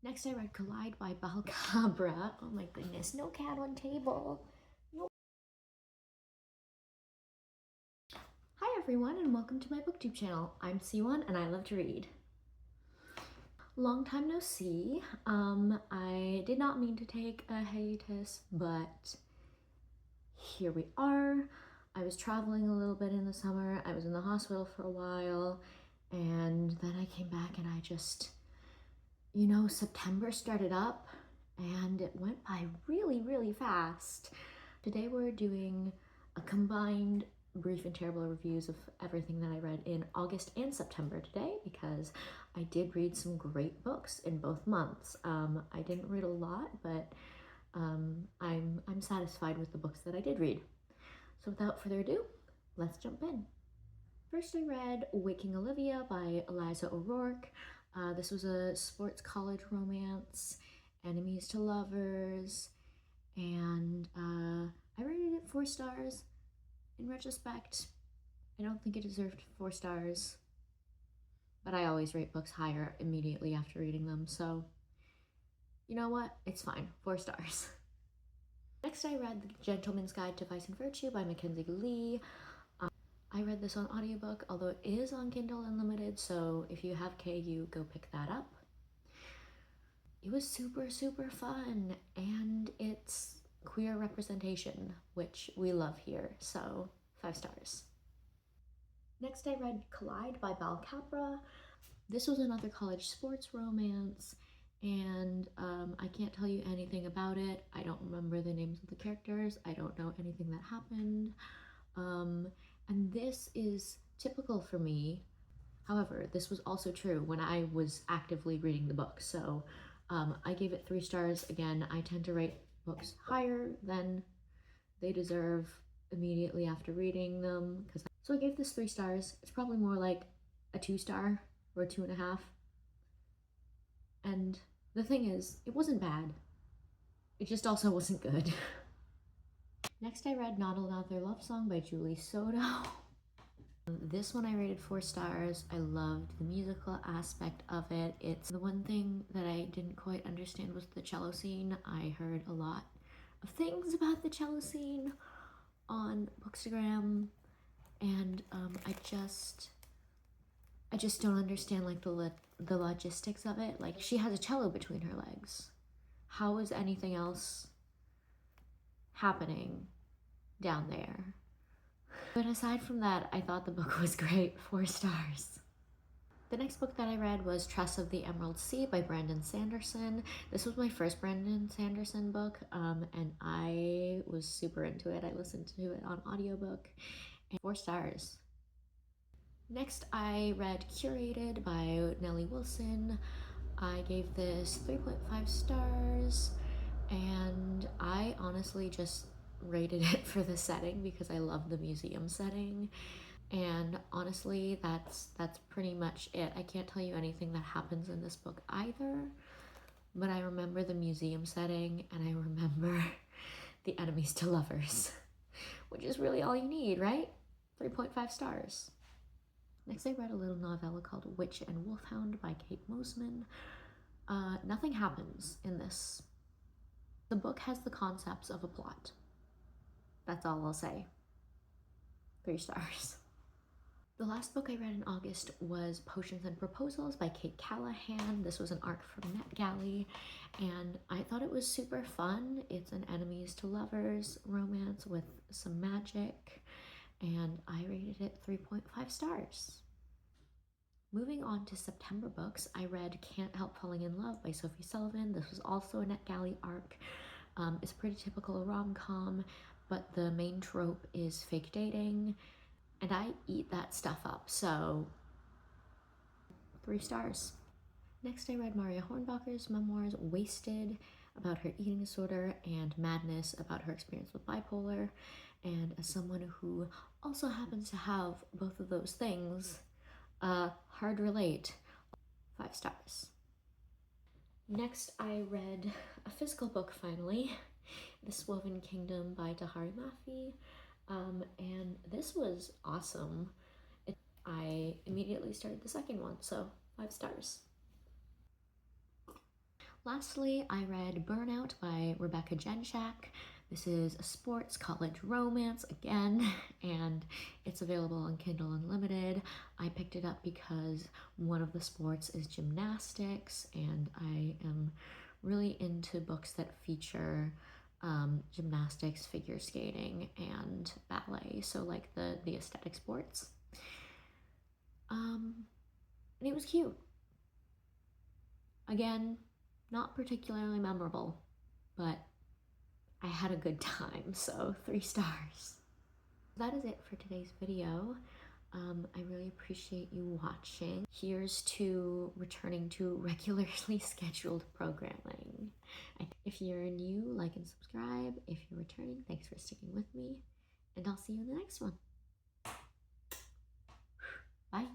Next, I read Collide by Balcabra. Oh my goodness, no cat on table. No. Hi everyone, and welcome to my booktube channel. I'm C1 and I love to read. Long time no see. I did not mean to take a hiatus, but here we are. I was traveling a little bit in the summer. I was in the hospital for a while, and then I came back and I just, September started up and it went by really fast. Today we're doing a combined brief and terrible reviews of everything that I read in August and September today, because I did read some great books in both months. I didn't read a lot, but I'm satisfied with the books that I did read. So without further ado, let's jump in. First, I read Waking Olivia by Eliza O'Rourke. This was a sports college romance, enemies to lovers, and I rated it 4 stars. In retrospect, I don't think it deserved 4 stars, but I always rate books higher immediately after reading them, so you know what? It's fine. 4 stars. Next, I read The Gentleman's Guide to Vice and Virtue by Mackenzie Lee. I read this on audiobook, although it is on Kindle Unlimited, so if you have KU, go pick that up. It was super fun, and it's queer representation, which we love here, so 5 stars. Next, I read Collide by Balcabra. This was another college sports romance, and I can't tell you anything about it. I don't remember the names of the characters. I don't know anything that happened. And this is typical for me. However, this was also true when I was actively reading the book. So I gave it 3 stars. Again, I tend to rate books higher than they deserve immediately after reading them. So I gave this 3 stars. It's probably more like a 2 star or a 2.5. And the thing is, it wasn't bad. It just also wasn't good. Next, I read Not Another Love Song by Julie Soto. This one I rated 4 stars. I loved the musical aspect of it. It's the one thing that I didn't quite understand was the cello scene. I heard a lot of things about the cello scene on Bookstagram, and I just don't understand like the logistics of it. Like, she has a cello between her legs. How is anything else happening down there? But aside from that, I thought the book was great. 4 stars. The next book that I read was Tress of the Emerald Sea by Brandon Sanderson. This was my first Brandon Sanderson book, and I was super into it. I listened to it on audiobook, and 4 stars. Next, I read Curated by Nellie Wilson. I gave this 3.5 stars, and I honestly just rated it for the setting because I love the museum setting. And honestly, that's pretty much it. I can't tell you anything that happens in this book either, but I remember the museum setting and I remember the enemies to lovers, which is really all you need, right? 3.5 stars. Next, I read a little novella called Witch and Wolfhound by Kate Mosman. Nothing happens in this. The book has the concepts of a plot. That's all I'll say. 3 stars. The last book I read in August was Potions and Proposals by Kate Callahan. This was an arc from NetGalley, and I thought it was super fun. It's an enemies to lovers romance with some magic, and I rated it 3.5 stars. Moving on to September books, I read Can't Help Falling in Love by Sophie Sullivan. This was also a NetGalley arc. It's a pretty typical rom-com, but the main trope is fake dating, and I eat that stuff up, so 3 stars. Next, I read Maria Hornbacher's memoirs, Wasted, about her eating disorder, and Madness, about her experience with bipolar. And as someone who also happens to have both of those things, hard relate, 5 stars. Next, I read a physical book finally, This Woven Kingdom by Tahari Mafi, and this was awesome. I immediately started the second one, so 5 stars. Lastly, I read Burnout by Rebecca Genshak. This is a sports college romance again, and it's available on Kindle Unlimited. I picked it up because one of the sports is gymnastics, and I am really into books that feature gymnastics, figure skating, and ballet, so like the aesthetic sports. And it was cute. Again, not particularly memorable, but I had a good time, so 3 stars. That is it for today's video. I really appreciate you watching. Here's to returning to regularly scheduled programming. If you're new, like and subscribe. If you're returning, thanks for sticking with me, and I'll see you in the next one. Bye.